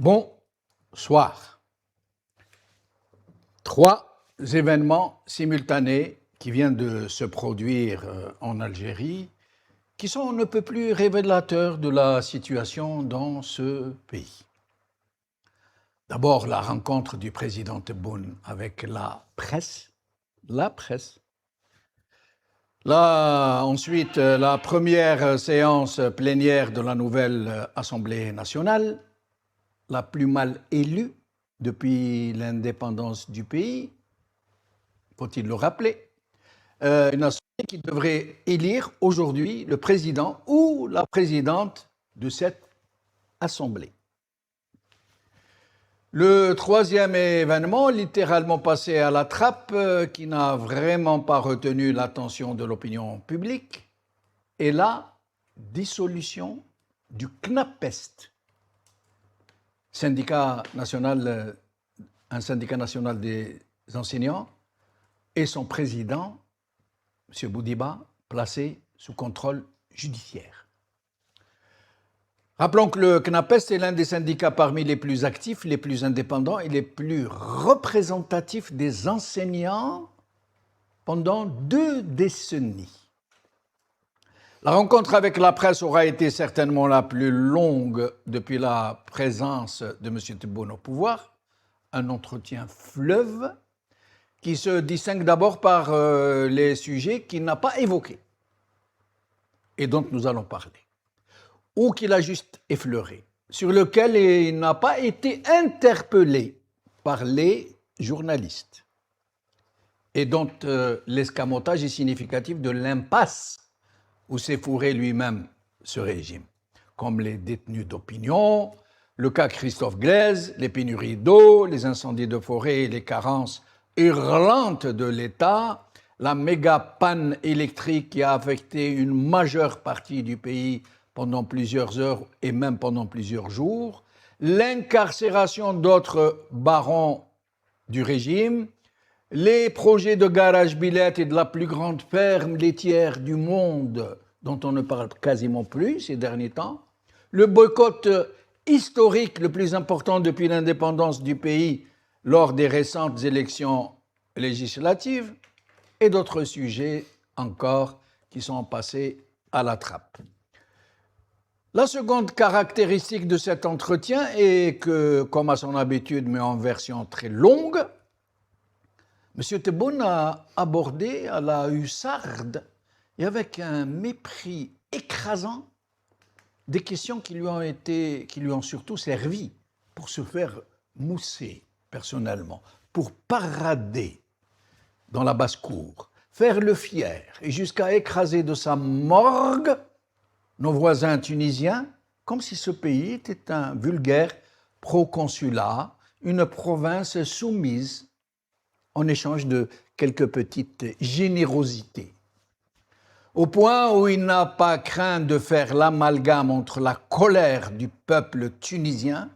Bonsoir. 3 événements simultanés qui viennent de se produire en Algérie, qui sont on ne peut plus révélateurs de la situation dans ce pays. D'abord, la rencontre du président Tebboune avec la presse. Ensuite, la première séance plénière de la nouvelle Assemblée nationale, la plus mal élue depuis l'indépendance du pays, faut-il le rappeler, une assemblée qui devrait élire aujourd'hui le président ou la présidente de cette assemblée. Le troisième événement, littéralement passé à la trappe, qui n'a vraiment pas retenu l'attention de l'opinion publique, est la dissolution du CNAPEST, un syndicat national des enseignants, et son président, M. Boudiba, placé sous contrôle judiciaire. Rappelons que le CNAPEST est l'un des syndicats parmi les plus actifs, les plus indépendants et les plus représentatifs des enseignants pendant 2 décennies. La rencontre avec la presse aura été certainement la plus longue depuis la présence de M. Tebboune au pouvoir, un entretien fleuve qui se distingue d'abord par les sujets qu'il n'a pas évoqués et dont nous allons parler, ou qu'il a juste effleuré, sur lequel il n'a pas été interpellé par les journalistes, et dont l'escamotage est significatif de l'impasse où s'est fourré lui-même ce régime, comme les détenus d'opinion, le cas Christophe Glaise, les pénuries d'eau, les incendies de forêt et les carences hurlantes de l'État, la méga panne électrique qui a affecté une majeure partie du pays pendant plusieurs heures et même pendant plusieurs jours, l'incarcération d'autres barons du régime, les projets de garage billette et de la plus grande ferme laitière du monde, dont on ne parle quasiment plus ces derniers temps, le boycott historique le plus important depuis l'indépendance du pays lors des récentes élections législatives, et d'autres sujets encore qui sont passés à la trappe. La seconde caractéristique de cet entretien est que, comme à son habitude, mais en version très longue, M. Tebboune a abordé à la hussarde et avec un mépris écrasant des questions qui lui ont surtout servi pour se faire mousser personnellement, pour parader dans la basse-cour, faire le fier et jusqu'à écraser de sa morgue nos voisins tunisiens, comme si ce pays était un vulgaire proconsulat, une province soumise en échange de quelques petites générosités. Au point où il n'a pas craint de faire l'amalgame entre la colère du peuple tunisien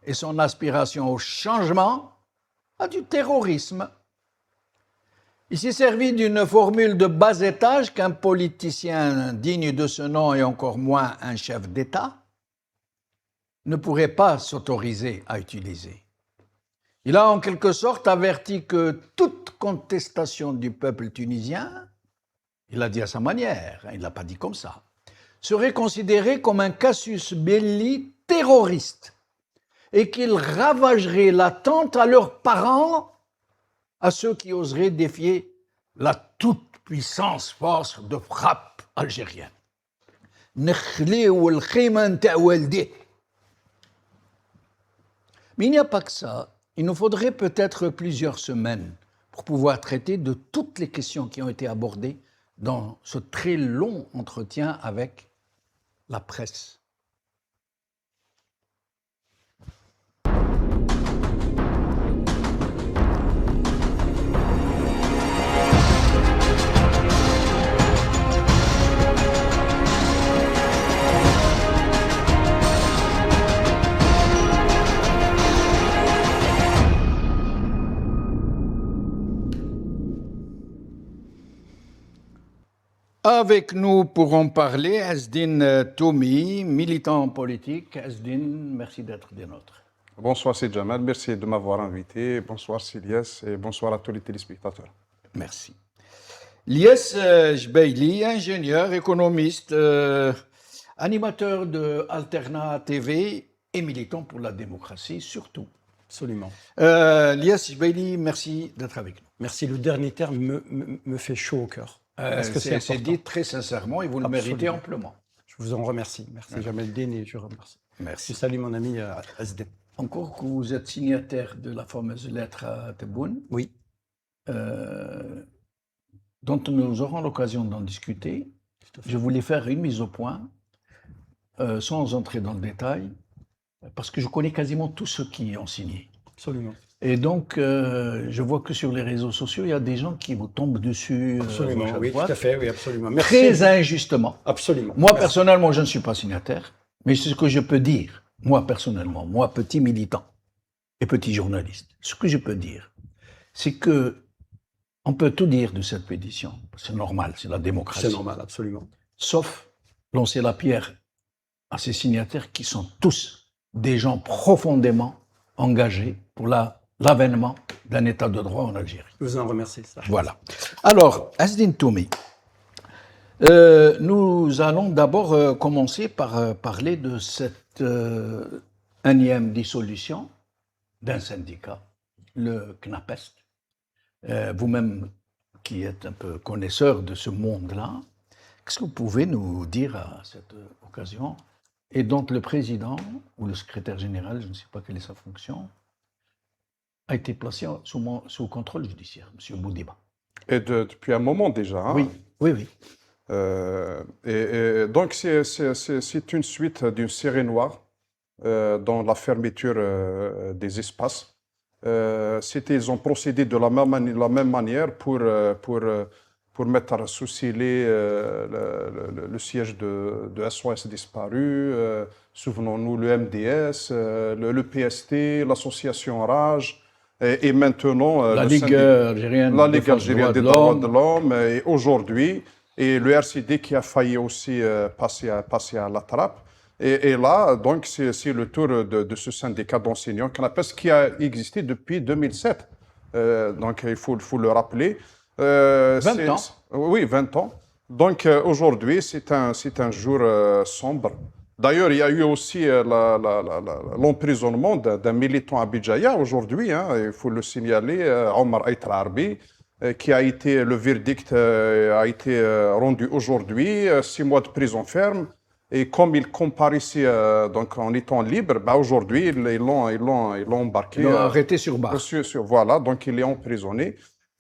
et son aspiration au changement à du terrorisme. Il s'est servi d'une formule de bas étage qu'un politicien digne de ce nom et encore moins un chef d'État ne pourrait pas s'autoriser à utiliser. Il a en quelque sorte averti que toute contestation du peuple tunisien, il l'a dit à sa manière, il ne l'a pas dit comme ça, serait considérée comme un casus belli terroriste et qu'il ravagerait l'attente à leurs parents, à ceux qui oseraient défier la toute-puissance force de frappe algérienne. Mais il n'y a pas que ça. Il nous faudrait peut-être plusieurs semaines pour pouvoir traiter de toutes les questions qui ont été abordées dans ce très long entretien avec la presse. Avec nous pourrons parler Ezzedine Toumi, militant politique. Ezzedine, merci d'être des nôtres. Bonsoir, c'est Jamal. Merci de m'avoir invité. Bonsoir, Silias, et bonsoir à tous les téléspectateurs. Merci. Lies Jbeili, ingénieur, économiste, animateur de Alternat TV et militant pour la démocratie, surtout. Absolument. Lies Jbeili, merci d'être avec nous. Merci. Le dernier terme me fait chaud au cœur. Parce que c'est C'est dit très sincèrement et vous le méritez amplement. Je vous en remercie. Merci Jamel Den et je remercie. Merci. Je salue mon ami SD. Encore que vous êtes signataire de la fameuse lettre à Tebboune, Oui. dont nous aurons l'occasion d'en discuter. Je voulais faire une mise au point, sans entrer dans le détail, parce que je connais quasiment tous ceux qui ont signé. Absolument. Et donc, je vois que sur les réseaux sociaux, il y a des gens qui vous tombent dessus. Absolument, oui, tout à fait, oui, absolument. Merci. Très injustement. Absolument. Moi, personnellement, je ne suis pas signataire, mais c'est ce que je peux dire, moi, personnellement, moi, petit militant et petit journaliste. Ce que je peux dire, c'est que on peut tout dire de cette pétition. C'est normal, c'est la démocratie. C'est normal, absolument. Sauf lancer la pierre à ces signataires qui sont tous des gens profondément engagés pour l'avènement d'un état de droit en Algérie. Je vous en remercie. Ça. Voilà. Alors, Asdin Toumi, nous allons d'abord commencer par parler de cette énième dissolution d'un syndicat, le CNAPEST. Vous-même qui êtes un peu connaisseur de ce monde-là, qu'est-ce que vous pouvez nous dire à cette occasion, et dont le président ou le secrétaire général, je ne sais pas quelle est sa fonction, a été placé sous contrôle judiciaire, M. Boudiba. Et depuis un moment déjà. Hein. Oui, oui, oui. Et donc, c'est une suite d'une série noire dans la fermeture des espaces. Ils ont procédé de la même manière pour mettre sous scellé le siège de SOS disparu, souvenons-nous le MDS, le PST, l'association RAGE, et maintenant la Ligue algérienne des droits de l'homme, et aujourd'hui, et le RCD qui a failli aussi passer à la trappe. Et là, donc, c'est le tour de ce syndicat d'enseignants qui a existé depuis 2007. Donc, il faut le rappeler. 20 ans. Oui, 20 ans. Donc, aujourd'hui, c'est un jour sombre. D'ailleurs, il y a eu aussi l'emprisonnement d'un militant à Bidjaya aujourd'hui, hein, il faut le signaler, Omar Aitra Arbi, qui a été, le verdict a été rendu aujourd'hui, 6 mois de prison ferme. Et comme il comparaissait donc en étant libre, bah aujourd'hui, ils l'ont embarqué. Ils l'ont arrêté sur barre. Voilà, donc il est emprisonné.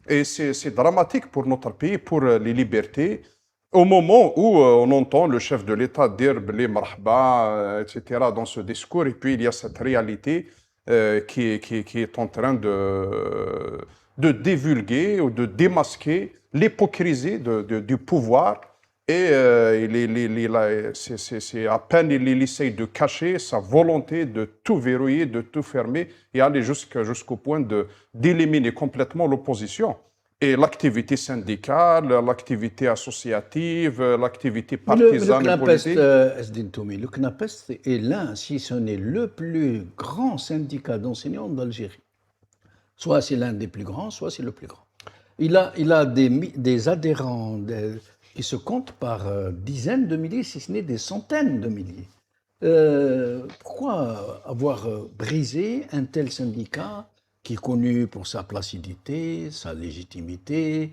Et c'est dramatique pour notre pays, pour les libertés. Au moment où on entend le chef de l'État dire « les marhaba », etc., dans ce discours, et puis il y a cette réalité qui est en train de divulguer ou de démasquer l'hypocrisie du pouvoir. Et c'est à peine il essaye de cacher sa volonté de tout verrouiller, de tout fermer et aller jusqu'au point d'éliminer complètement l'opposition. Et l'activité syndicale, l'activité associative, l'activité partisane et politique. Le CNAPEST est l'un, si ce n'est le plus grand syndicat d'enseignants d'Algérie. Soit c'est l'un des plus grands, soit c'est le plus grand. Il a des adhérents... qui se comptent par dizaines de milliers, si ce n'est des centaines de milliers. Pourquoi avoir brisé un tel syndicat qui est connu pour sa placidité, sa légitimité,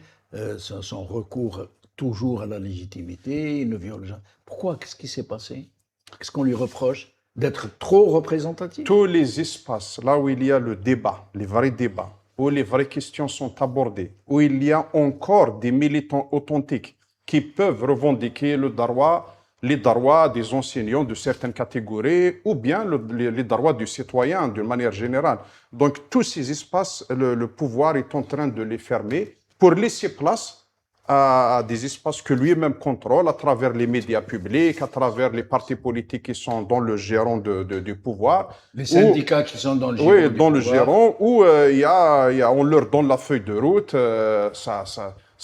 son recours toujours à la légitimité, il ne viole jamais. Pourquoi? Qu'est-ce qui s'est passé? Qu'est-ce qu'on lui reproche? D'être trop représentatif? Tous les espaces, là où il y a le débat, les vrais débats, où les vraies questions sont abordées, où il y a encore des militants authentiques qui peuvent revendiquer les droits des enseignants de certaines catégories ou bien les droits du citoyen d'une manière générale. Donc tous ces espaces, le pouvoir est en train de les fermer pour laisser place à des espaces que lui-même contrôle à travers les médias publics, à travers les partis politiques qui sont dans le gérant du pouvoir. Les syndicats qui sont dans le gérant du pouvoir. Oui, dans le gérant, où on leur donne la feuille de route,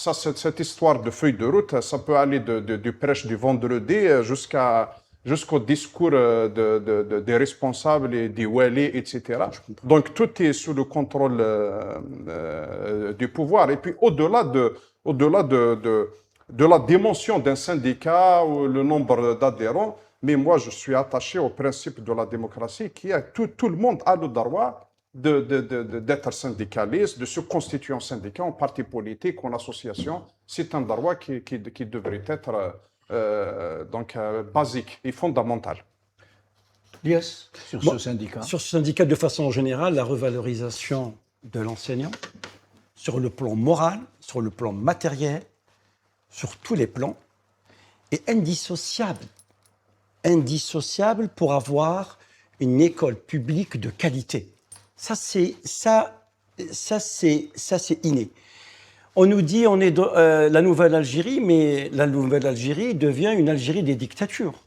cette histoire de feuille de route, ça peut aller du prêche du vendredi jusqu'à jusqu'au discours des responsables et des wali, etc. Donc tout est sous le contrôle du pouvoir. Et puis au-delà de la dimension d'un syndicat ou le nombre d'adhérents, mais moi je suis attaché au principe de la démocratie qui est tout le monde a le droit d'être syndicaliste, de se constituer en syndicat, en parti politique, en association. C'est un droit qui devrait être basique et fondamental. Yes, sur Moi, ce syndicat. Sur ce syndicat, de façon générale, la revalorisation de l'enseignant, sur le plan moral, sur le plan matériel, sur tous les plans, est indissociable. Indissociable pour avoir une école publique de qualité. Ça, c'est inné. On nous dit on est la nouvelle Algérie, mais la nouvelle Algérie devient une Algérie des dictatures.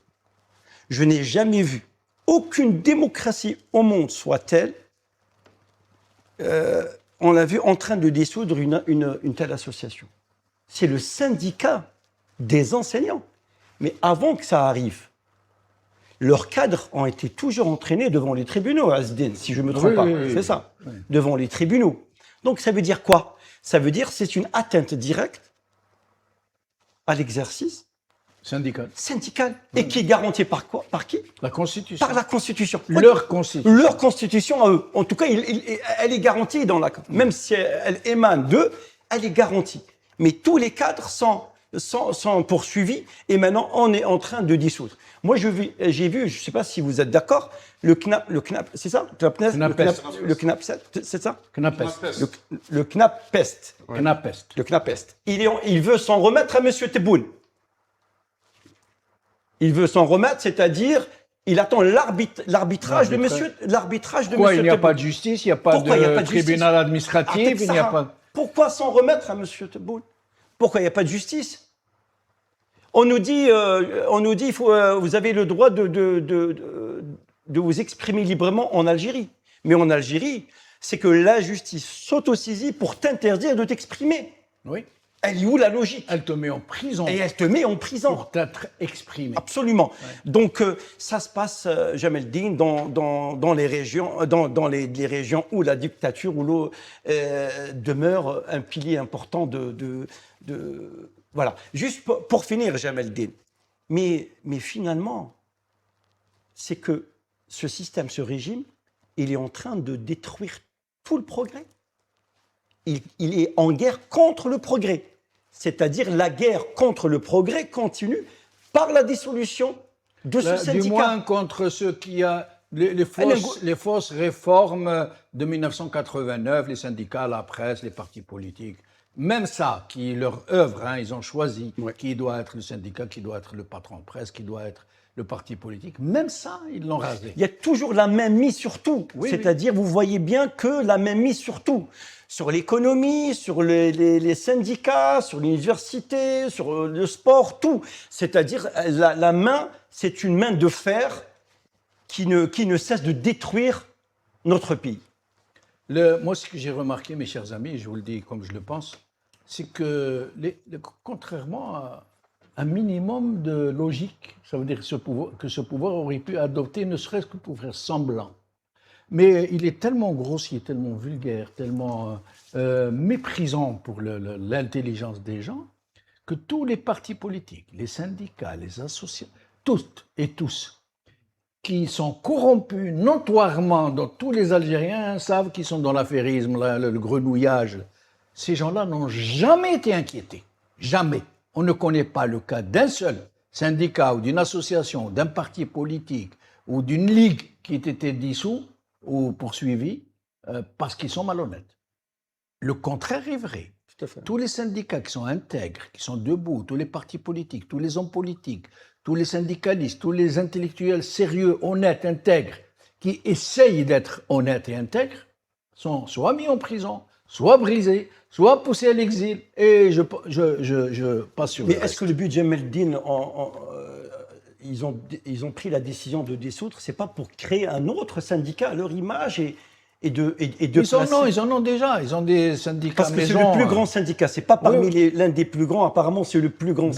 Je n'ai jamais vu aucune démocratie au monde soit-elle, on l'a vu en train de dissoudre une telle association. C'est le syndicat des enseignants. Mais avant que ça arrive, leurs cadres ont été toujours entraînés devant les tribunaux, Asdin, si je ne me trompe pas. C'est ça, devant les tribunaux. Donc ça veut dire quoi? Ça veut dire que c'est une atteinte directe à l'exercice syndical. Et qui est garantie par quoi? Par qui? La Constitution. Par la Constitution. Leur Constitution. Leur Constitution à eux. En tout cas, elle est garantie dans la... Même si elle émane d'eux, elle est garantie. Mais tous les cadres sont poursuivis et maintenant on est en train de dissoudre. Moi, j'ai vu, je ne sais pas si vous êtes d'accord, le CNAP, c'est ça? Le CNAP, c'est ça? CNAPEST. Le CNAPEST. CNAPEST. Le CNAPEST. Il veut s'en remettre à M. Tebboune. Il veut s'en remettre, c'est-à-dire, il attend l'arbitrage de M. Pourquoi il n'y a pas de justice, il n'y a pas de tribunal administratif, il n'y a pas... Pourquoi s'en remettre à M. Tebboune? Pourquoi il n'y a pas de justice? On nous dit, vous avez le droit de vous exprimer librement en Algérie. Mais en Algérie, c'est que la justice s'autosaisit pour t'interdire de t'exprimer. Oui. Elle est où la logique? Elle te met en prison. Et elle te met en prison. Pour t'être exprimé. Absolument. Ouais. Donc, ça se passe, Jamel Dine, dans les régions, dans les régions où la dictature, où l'eau demeure un pilier important voilà. Juste pour finir, Jamel Dine. Mais finalement, c'est que ce système, ce régime, il est en train de détruire tout le progrès. Il est en guerre contre le progrès. C'est-à-dire la guerre contre le progrès continue par la dissolution de ce syndicat. Du moins contre ceux qui ont les fausses réformes de 1989, les syndicats, la presse, les partis politiques. Même ça, qui est leur œuvre, hein, ils ont choisi qui doit être le syndicat, qui doit être le patron de presse, qui doit être le parti politique. Même ça, ils l'ont rasé. Il y a toujours la main mise sur tout. C'est-à-dire, vous voyez bien que la main mise sur tout. Sur l'économie, sur les syndicats, sur l'université, sur le sport, tout. C'est-à-dire, la main, c'est une main de fer qui ne cesse de détruire notre pays. Moi, ce que j'ai remarqué, mes chers amis, je vous le dis comme je le pense, c'est que, contrairement à un minimum de logique, ça veut dire que ce pouvoir aurait pu adopter, ne serait-ce que pour faire semblant. Mais il est tellement grossier, tellement vulgaire, tellement méprisant pour l'intelligence des gens, que tous les partis politiques, les syndicats, les associations, toutes et tous, qui sont corrompus notoirement, dont tous les Algériens savent qu'ils sont dans l'affairisme, le grenouillage, ces gens-là n'ont jamais été inquiétés. Jamais. On ne connaît pas le cas d'un seul syndicat ou d'une association, d'un parti politique ou d'une ligue qui ait été dissous ou poursuivis parce qu'ils sont malhonnêtes. Le contraire est vrai. Tous les syndicats qui sont intègres, qui sont debout, tous les partis politiques, tous les hommes politiques, tous les syndicalistes, tous les intellectuels sérieux, honnêtes, intègres, qui essayent d'être honnêtes et intègres, sont soit mis en prison, soit brisés, soit poussés à l'exil. Et je passe sur le reste. Mais est-ce que le but de Jamel Dine, ils ont pris la décision de dissoudre, c'est pas pour créer un autre syndicat à leur image ils en ont déjà, ils ont des syndicats. Parce que c'est le plus grand syndicat, c'est pas parmi l'un des plus grands, apparemment c'est le plus grand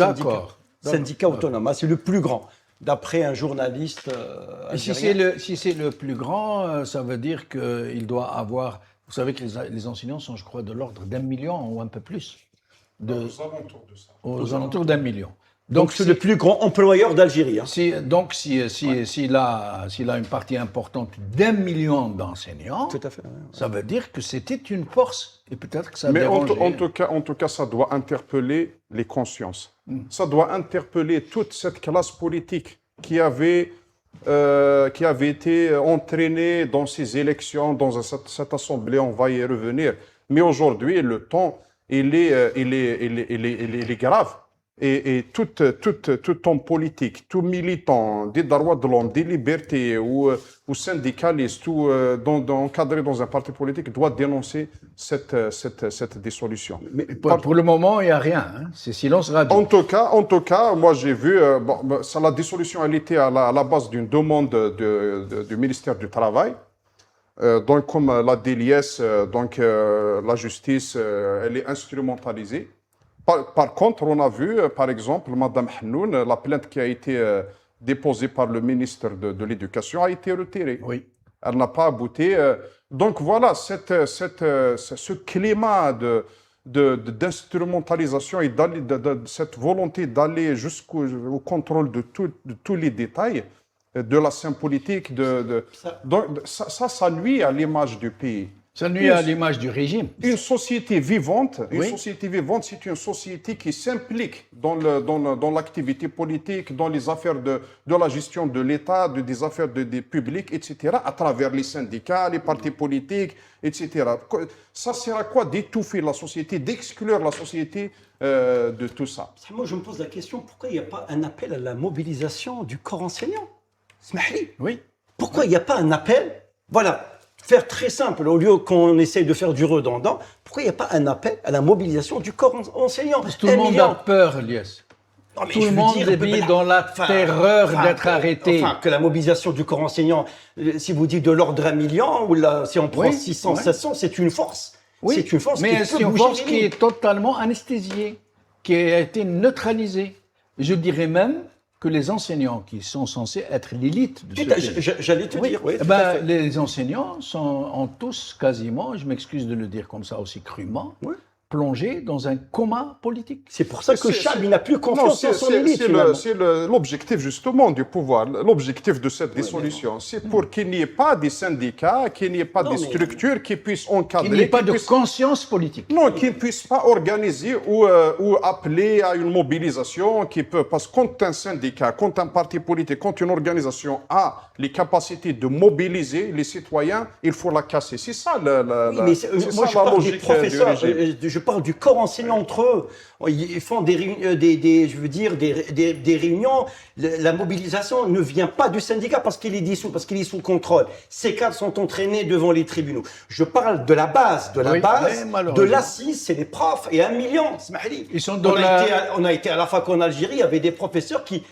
syndicat autonome, c'est le plus grand. d'après un journaliste Et algérien. si c'est le plus grand, ça veut dire qu'il doit avoir. Vous savez que les enseignants sont, je crois, de l'ordre d'1 million ou un peu plus. Aux alentours de ça. Aux alentours d'1 million. Donc c'est le plus grand employeur d'Algérie. Hein. S'il a une partie importante d'1 million d'enseignants, Tout à fait. Ouais. ça veut dire que c'était une force. Et peut-être que ça a Mais dérangé. en tout cas, ça doit interpeller les consciences. Ça doit interpeller toute cette classe politique qui avait été entraînée dans ces élections, dans cette assemblée. On va y revenir. Mais aujourd'hui, le temps, il est grave. Et tout homme politique, tout militant des droits de l'homme, des libertés ou syndicaliste ou encadré dans un parti politique doit dénoncer cette dissolution. Mais pour le moment, il n'y a rien. Hein. C'est silence radio. En tout cas, moi j'ai vu, la dissolution, elle était à la base d'une demande du ministère du Travail. Donc, comme l'a dit Lies, la justice, elle est instrumentalisée. Par contre, on a vu, par exemple, Mme Hanoun, la plainte qui a été déposée par le ministre de l'Éducation a été retirée. Oui. Elle n'a pas abouti. Donc voilà, ce climat d'instrumentalisation et cette volonté d'aller jusqu'au contrôle de tous les détails de la scène politique, donc ça nuit à l'image du pays. Ça nuit à l'image du régime. Une société vivante, Oui. C'est une société qui s'implique dans l'activité politique, dans les affaires de la gestion de l'État, des affaires des publics, etc., à travers les syndicats, les partis politiques, etc. Ça sert à quoi d'étouffer la société, d'exclure la société de tout ça? Moi, je me pose la question, pourquoi il n'y a pas un appel à la mobilisation du corps enseignant? Smahli. Oui. Pourquoi il n'y a pas un appel? Voilà. Faire très simple, au lieu qu'on essaye de faire du redondant, pourquoi il n'y a pas un appel à la mobilisation du corps enseignant? Parce que tout le monde a peur, Lies. Tout le monde vit dans la terreur d'être arrêté. Enfin, que la mobilisation du corps enseignant, si vous dites de l'ordre d'1 million, ou là, si on prend 600, 700, c'est une force. Oui, c'est une force mais c'est une force qui est totalement anesthésiée, qui a été neutralisée. Je dirais même que les enseignants qui sont censés être l'élite de ce pays. J'allais te dire, oui. Les enseignants ont tous quasiment, je m'excuse de le dire comme ça aussi crûment, plongés dans un coma politique. C'est pour ça que Chab n'a plus confiance en son élite. C'est l'objectif justement du pouvoir, l'objectif de cette dissolution. C'est pour qu'il n'y ait pas des syndicats, qu'il n'y ait pas des structures qui puissent encadrer. Qu'il n'y ait pas de conscience politique. Non, qui ne puissent pas organiser ou appeler à une mobilisation parce que quand un syndicat, quand un parti politique, quand une organisation a les capacités de mobiliser les citoyens, il faut la casser. C'est ça la logique du régime. Je parle du corps enseignant entre eux. Ils font des réunions. La mobilisation ne vient pas du syndicat parce qu'il est dissous, parce qu'il est sous contrôle. Ces cadres sont entraînés devant les tribunaux. Je parle de la base, de l'assise, c'est les profs et 1 million. Ils sont on a été à la fac en Algérie, il y avait des professeurs qui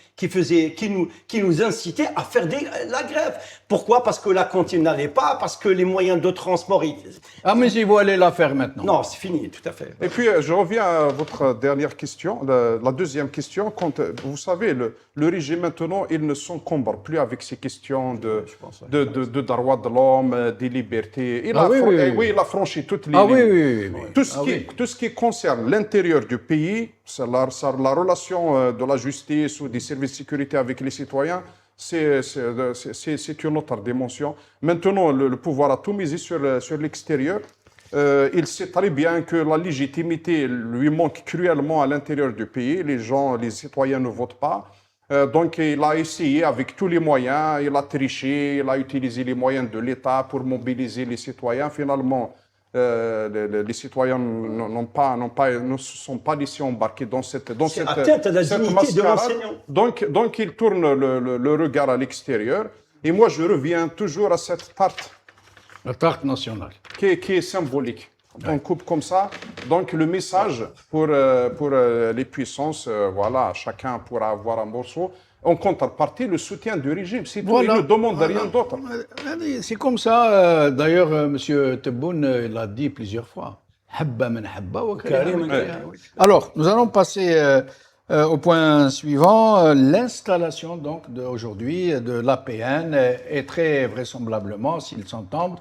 nous incitaient à faire la grève. Pourquoi? Parce que la cantine n'allait pas, parce que les moyens de transport... Ah, mais ils vont aller la faire maintenant. Non, c'est fini, tout à fait. Et puis, je reviens à votre dernière question, la deuxième question. Quand, vous savez, le régime maintenant, il ne s'encombre plus avec ces questions de droits de l'homme, des libertés. Il a franchi toutes les limites. Tout ce qui concerne l'intérieur du pays, la relation de la justice ou des services de sécurité avec les citoyens, c'est une autre dimension. Maintenant, le pouvoir a tout misé sur l'extérieur. Il sait très bien que la légitimité lui manque cruellement à l'intérieur du pays. Les citoyens ne votent pas. Donc, il a essayé avec tous les moyens, il a triché, il a utilisé les moyens de l'État pour mobiliser les citoyens. Finalement, les citoyens ne se sont pas laissés embarquer dans cette atteinte à la dignité de l'enseignant. Donc, il tourne le regard à l'extérieur. Et moi, je reviens toujours à cette tarte. La tarte nationale. Qui est symbolique. On coupe comme ça. Donc, le message pour les puissances, voilà, chacun pourra avoir un morceau. En contrepartie, le soutien du régime. C'est tout. Il ne demande rien d'autre. C'est comme ça. D'ailleurs, M. Tebboune l'a dit plusieurs fois. Alors, nous allons passer Au point suivant, l'installation donc d'aujourd'hui de l'APN est très vraisemblablement, s'ils s'entendent,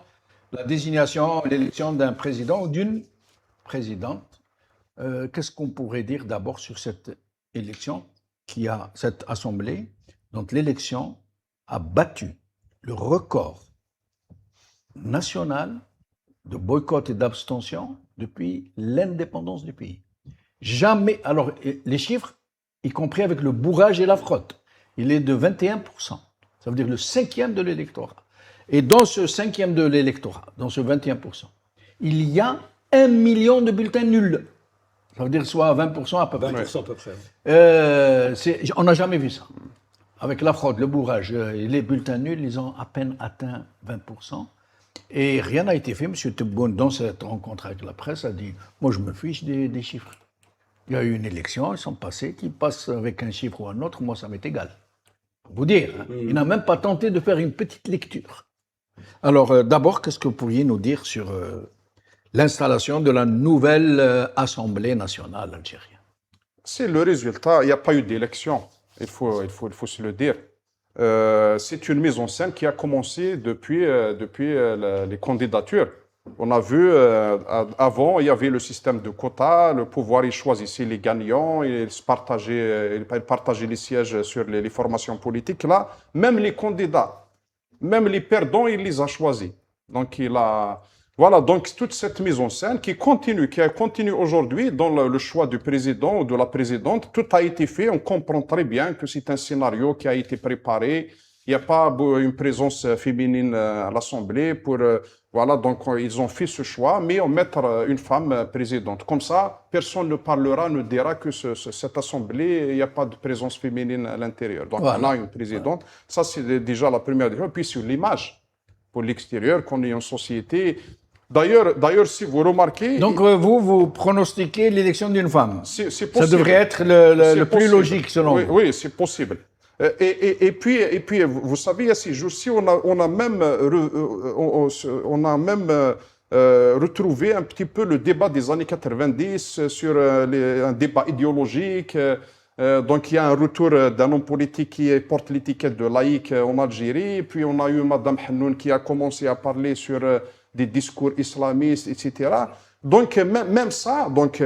la désignation, l'élection d'un président ou d'une présidente. Qu'est-ce qu'on pourrait dire d'abord sur cette élection cette assemblée dont l'élection a battu le record national de boycott et d'abstention depuis l'indépendance du pays. Jamais, alors les chiffres, y compris avec le bourrage et la fraude, il est de 21%. Ça veut dire le cinquième de l'électorat. Et dans ce cinquième de l'électorat, dans ce 21%, il y a 1 million de bulletins nuls. Ça veut dire soit 20% à peu près. 20% à peu près. On n'a jamais vu ça. Avec la fraude, le bourrage, les bulletins nuls, ils ont à peine atteint 20%. Et rien n'a été fait. M. Tebboune, dans cette rencontre avec la presse, a dit « Moi, je me fiche des chiffres. Il y a eu une élection, ils sont passés, qu'ils passent avec un chiffre ou un autre, moi, ça m'est égal. » Pour vous dire, hein, il n'a même pas tenté de faire une petite lecture. Alors, d'abord, qu'est-ce que vous pourriez nous dire sur l'installation de la nouvelle Assemblée nationale algérienne? C'est le résultat. Il n'y a pas eu d'élection. Il faut se le dire. C'est une mise en scène qui a commencé depuis les candidatures. On a vu, avant, il y avait le système de quotas, le pouvoir, il choisissait les gagnants, il partageait les sièges sur les formations politiques. Là, même les candidats, même les perdants, il les a choisis. Donc, voilà, donc toute cette mise en scène qui a continué aujourd'hui dans le choix du président ou de la présidente, tout a été fait. On comprend très bien que c'est un scénario qui a été préparé. Il n'y a pas une présence féminine à l'Assemblée voilà, donc ils ont fait ce choix, mais on mettre une femme présidente. Comme ça, personne ne parlera, ne dira que cette Assemblée, il n'y a pas de présence féminine à l'intérieur. Donc voilà. On a une présidente. Ça, c'est déjà la première chose. Puis sur l'image, pour l'extérieur, qu'on est une société. D'ailleurs, si vous remarquez... Donc vous pronostiquez l'élection d'une femme. C'est possible. Ça devrait être le plus logique, selon vous. Oui, c'est possible. Et puis, vous savez, il y a ces jours-ci, on a même retrouvé un petit peu le débat des années 90 sur un débat idéologique. Donc, il y a un retour d'un homme politique qui porte l'étiquette de laïque en Algérie. Puis, on a eu Mme Hannoun qui a commencé à parler sur des discours islamistes, etc. Donc, même ça, donc,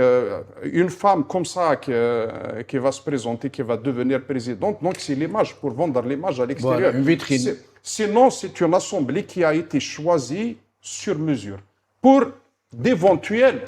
une femme comme ça qui va se présenter, qui va devenir présidente, donc c'est l'image, pour vendre l'image à l'extérieur. Voilà, une vitrine. Sinon, c'est une assemblée qui a été choisie sur mesure pour d'éventuelles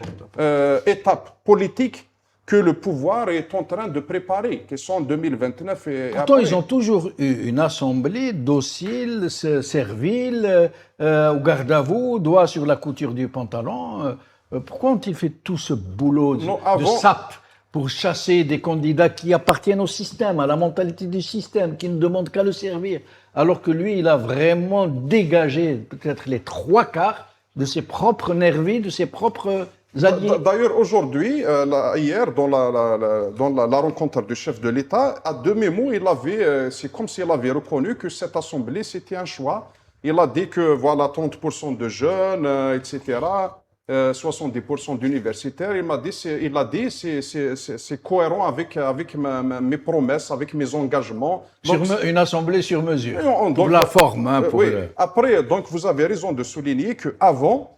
étapes politiques que le pouvoir est en train de préparer, qui sont en 2029 et pourtant, après. ils ont toujours eu une assemblée docile, servile, au garde à vous, doigt sur la couture du pantalon. Pourquoi ont-ils fait tout ce boulot de sape pour chasser des candidats qui appartiennent au système, à la mentalité du système, qui ne demandent qu'à le servir, alors que lui, il a vraiment dégagé peut-être les 3/4 de ses propres nervis, de ses propres alliés. D'ailleurs, aujourd'hui, hier, dans la rencontre du chef de l'État, à demi-mot, c'est comme s'il avait reconnu que cette assemblée, c'était un choix. Il a dit que voilà, 30% de jeunes, etc., 70% d'universitaires. Il a dit c'est cohérent avec mes promesses, avec mes engagements. Donc, une assemblée sur mesure, donc, pour la forme. Hein, oui. Après, donc, vous avez raison de souligner qu'avant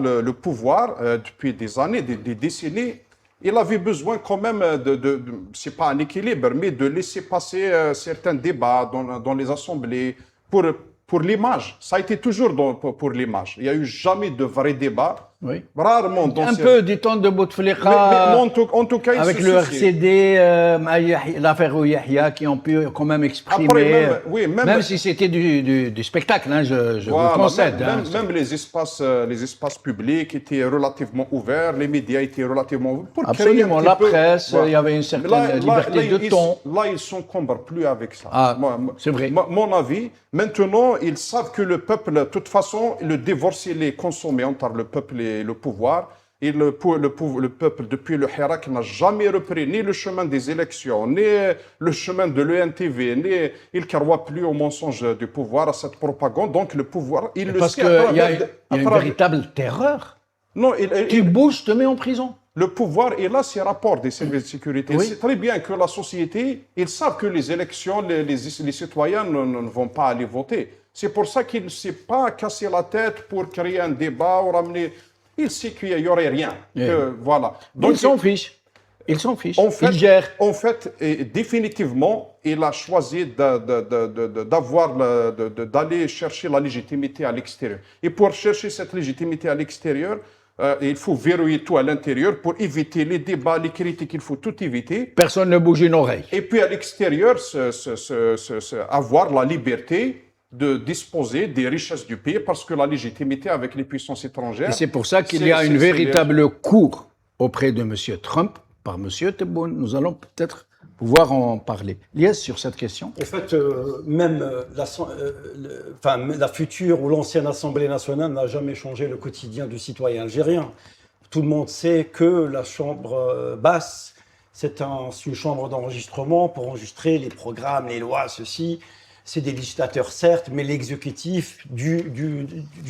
le pouvoir, depuis des années, des décennies, il avait besoin quand même c'est pas un équilibre, mais de laisser passer certains débats dans les assemblées pour l'image. Ça a été toujours pour l'image. Il n'y a eu jamais de vrai débat. Oui. Rarement. Un peu, dit-on, de Bouteflika, en tout cas, avec le RCD, l'affaire Yahya, qui ont pu quand même exprimer, après, même si c'était du spectacle, hein, je voilà, vous concède. Même les espaces publics étaient relativement ouverts, les médias étaient relativement ouverts. Absolument, la presse, il y avait une certaine liberté de ton. Là, ils ne s'encombrent plus avec ça. Ah, c'est vrai. Mon avis, maintenant, ils savent que le peuple, de toute façon, le divorce, il est consommé entre le peuple et le pouvoir. Et le peuple, depuis le Hirak, n'a jamais repris ni le chemin des élections, ni le chemin de l'ENTV, ni il ne croit plus au mensonge du pouvoir, à cette propagande. Donc le pouvoir, il le parce sait. Parce qu'il y a une véritable terreur. Non, tu bouges, te mets en prison. Le pouvoir est là, c'est rapport des services de sécurité. Oui. C'est très bien que la société, ils savent que les élections, les citoyens ne vont pas aller voter. C'est pour ça qu'il ne s'est pas cassé la tête pour créer un débat ou ramener. Il sait qu'il n'y aurait rien. Oui. Voilà. Ils s'en fichent. Ils s'en fichent. En fait, Ils gèrent. en fait, et définitivement, il a choisi d'aller chercher la légitimité à l'extérieur. Et pour chercher cette légitimité à l'extérieur, il faut verrouiller tout à l'intérieur pour éviter les débats, les critiques, il faut tout éviter. Personne ne bouge une oreille. Et puis à l'extérieur, avoir la liberté de disposer des richesses du pays parce que la légitimité avec les puissances étrangères. Et c'est pour ça qu'il y a une véritable cour auprès de M. Trump par M. Tebboune. Nous allons peut-être pouvoir en parler. Lies sur cette question. En fait, même la future ou l'ancienne Assemblée nationale n'a jamais changé le quotidien du citoyen algérien. Tout le monde sait que la chambre basse, c'est une chambre d'enregistrement pour enregistrer les programmes, les lois, ceci. C'est des législateurs, certes, mais l'exécutif du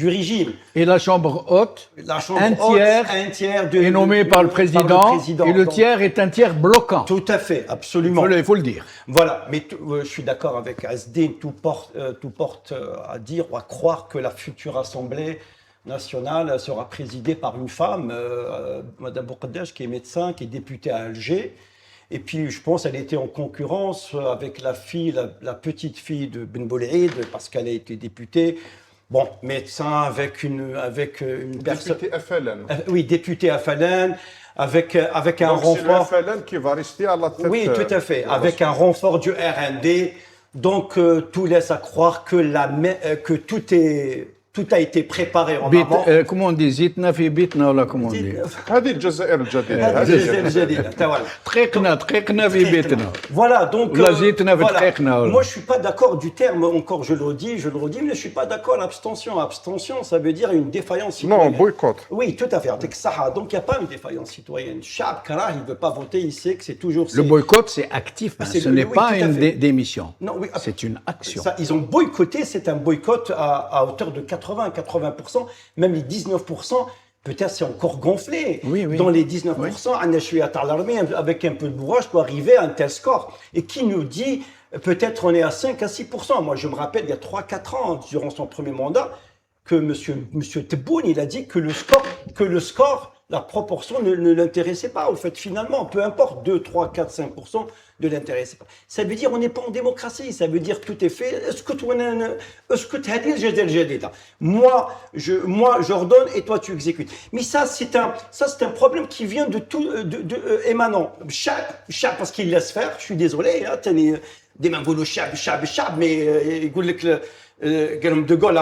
régime. Et la chambre haute, La chambre un tiers est nommé par le président, et le Donc, tiers est un tiers bloquant. tout à fait, absolument. Il faut le dire. Voilà, mais je suis d'accord avec Asdin, tout porte à dire ou à croire que la future Assemblée nationale sera présidée par une femme, Madame Boukadach, qui est médecin, qui est députée à Alger. Et puis, je pense qu'elle était en concurrence avec la petite fille de Ben Boulaïd, parce qu'elle a été députée. Bon, médecin avec une personne. Député FLN. Oui, députée à Falen, avec un Donc c'est le renfort. FLN qui va rester à la tête. Oui, tout à fait, avec un renfort du RND. Donc, tout laisse à croire que tout a été préparé en amont. Comment on dit Zitna fi bitna, là, comment on dit هذه الجزائر الجديدة. هذه هذه الجزائر الجديدة. voilà. Trekna fi bitna. Voilà, donc. Ou la zitna fi trekna, voilà. Moi, je suis pas d'accord du terme, encore je le redis, mais je suis pas d'accord à l'abstention. Abstention, ça veut dire une défaillance Non, citoyenne. boycott. Oui, tout à fait. Avec Saha. Donc, il n'y a pas une défaillance citoyenne. Chab Karah, il ne veut pas voter, il sait que c'est toujours. Le boycott, c'est actif. Hein. C'est Ce le- n'est oui, pas tout à une fait. démission. Non, oui, C'est une action. Ça, ils ont boycotté, c'est un boycott à hauteur de 80-80%, même les 19%, peut-être c'est encore gonflé. Oui, oui. Dans les 19%, Anna Chouiat à l'armée, avec un peu de bourrage, peut arriver à un tel score. Et qui nous dit, peut-être on est à 5 à 6%. Moi, je me rappelle, il y a 3-4 ans, durant son premier mandat, que monsieur Tebboune, il a dit que le score, la proportion ne l'intéressait pas. Au fait, finalement, peu importe, 2, 3, 4, 5% ne l'intéressait pas. Ça veut dire on n'est pas en démocratie. Ça veut dire tout est fait. Moi, j'ordonne et toi, tu exécutes. Mais ça, c'est un problème qui vient de tout, émanant. Chab, parce qu'il laisse faire. Je suis désolé, hein, des mains chab, mais de Gaulle,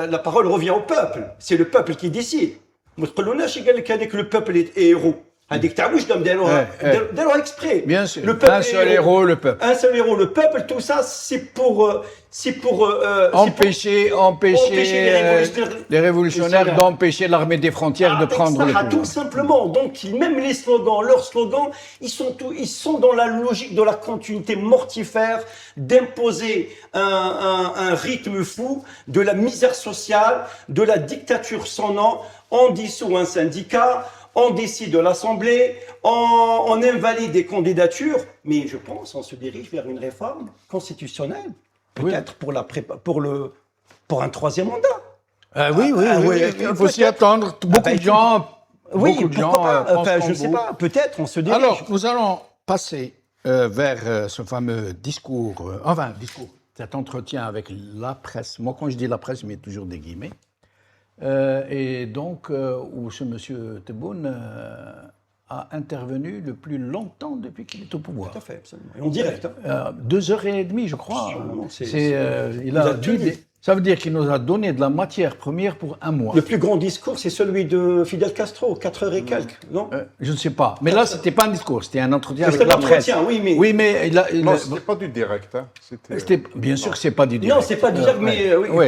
la parole revient au peuple. C'est le peuple qui décide. ما تقولوناش قال لك هذاك le peuple est héros. هذيك تاع واش داروها exprès. Bien sûr. Le peuple Un seul héros, le peuple. Un seul héros, le peuple. Tout ça, c'est pour Empêcher les révolutionnaires Voilà. d'empêcher l'armée des frontières de prendre le pouvoir. Tout simplement. Donc, même les slogans, leurs slogans, ils sont dans la logique de la continuité mortifère, d'imposer un rythme fou, de la misère sociale, de la dictature sans nom. On dissout un syndicat, on décide de l'Assemblée, on invalide des candidatures, mais je pense qu'on se dirige vers une réforme constitutionnelle, peut-être pour un troisième mandat. Oui, il faut s'y attendre. Beaucoup de gens Oui, beaucoup de gens pourquoi pas, pensent enfin, comme je ne sais vous. pas, peut-être on se dirige. Alors, nous allons passer vers ce fameux discours, cet entretien avec la presse. Moi, quand je dis la presse, je mets toujours des guillemets. Et donc, où ce monsieur Tebboune a intervenu le plus longtemps depuis qu'il est au pouvoir. Tout à fait, absolument. Et en direct. Hein. 2h30, je crois. Absolument, Il a dit ça veut dire qu'il nous a donné de la matière première pour un mois. Le plus grand discours, c'est celui de Fidel Castro, 4 h et quelques, non Je ne sais pas. Mais là, c'était pas un discours, c'était un entretien avec C'était la presse. l'entretien, oui, mais... Oui, mais Non, ce n'était pas du direct. Hein. bien sûr que c'est pas du direct. Non, c'est pas du direct, mais oui. Oui.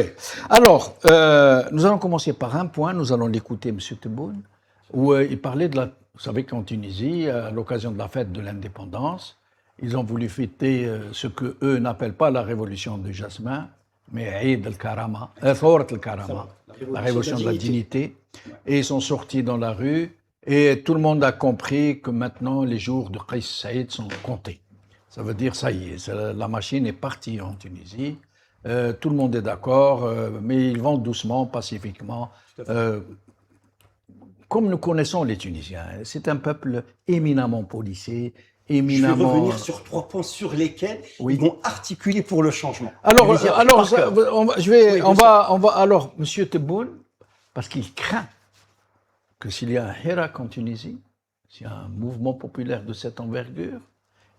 Alors, nous allons commencer par un point. Nous allons l'écouter, M. Tebboune, où il parlait de la... Vous savez qu'en Tunisie, à l'occasion de la fête de l'indépendance, ils ont voulu fêter ce que eux n'appellent pas la révolution de Jasmin, mais Eid al-Karama, Thawrat al-Karama, la révolution de la dignité. Et ils sont sortis dans la rue Et tout le monde a compris que maintenant, les jours de Qais Saïd sont comptés. Ça veut dire, ça y est, la machine est partie en Tunisie. Tout le monde est d'accord, mais ils vont doucement, pacifiquement. Comme nous connaissons les Tunisiens, c'est un peuple éminemment policé, Je vais éminemment... revenir sur 3 points sur lesquels Oui. ils vont articuler pour le changement. Alors, Je vais les dire par ça, cœur. on va, alors, Monsieur Tebboune, parce qu'il craint que s'il y a un Hirak en Tunisie, s'il y a un mouvement populaire de cette envergure,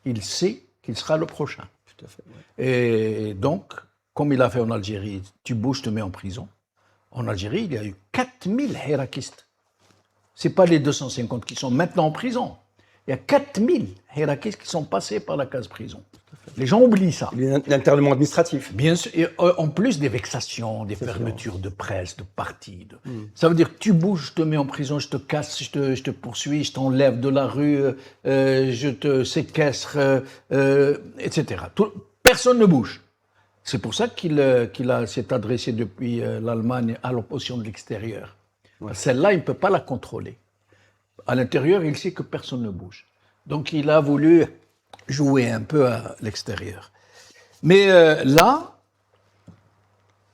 il sait qu'il sera le prochain. Tout à fait. Et donc, comme il a fait en Algérie, tu bouges, te mets en prison. En Algérie, il y a eu 4000 Hirakistes. Ce n'est pas les 250 qui sont maintenant en prison. Il y a 4000 Hirakistes qui sont passés par la case prison. Les gens oublient ça. L'internement administratif. Bien sûr, et en plus des vexations, des fermetures de presse, de partis. Ça veut dire que tu bouges, je te mets en prison, je te casse, je te poursuis, je t'enlève de la rue, je te séquestre, etc. Personne ne bouge. C'est pour ça qu'il s'est adressé depuis l'Allemagne à l'opposition de l'extérieur. Celle-là, il ne peut pas la contrôler. À l'intérieur, il sait que personne ne bouge. Donc, il a voulu jouer un peu à l'extérieur. Mais là,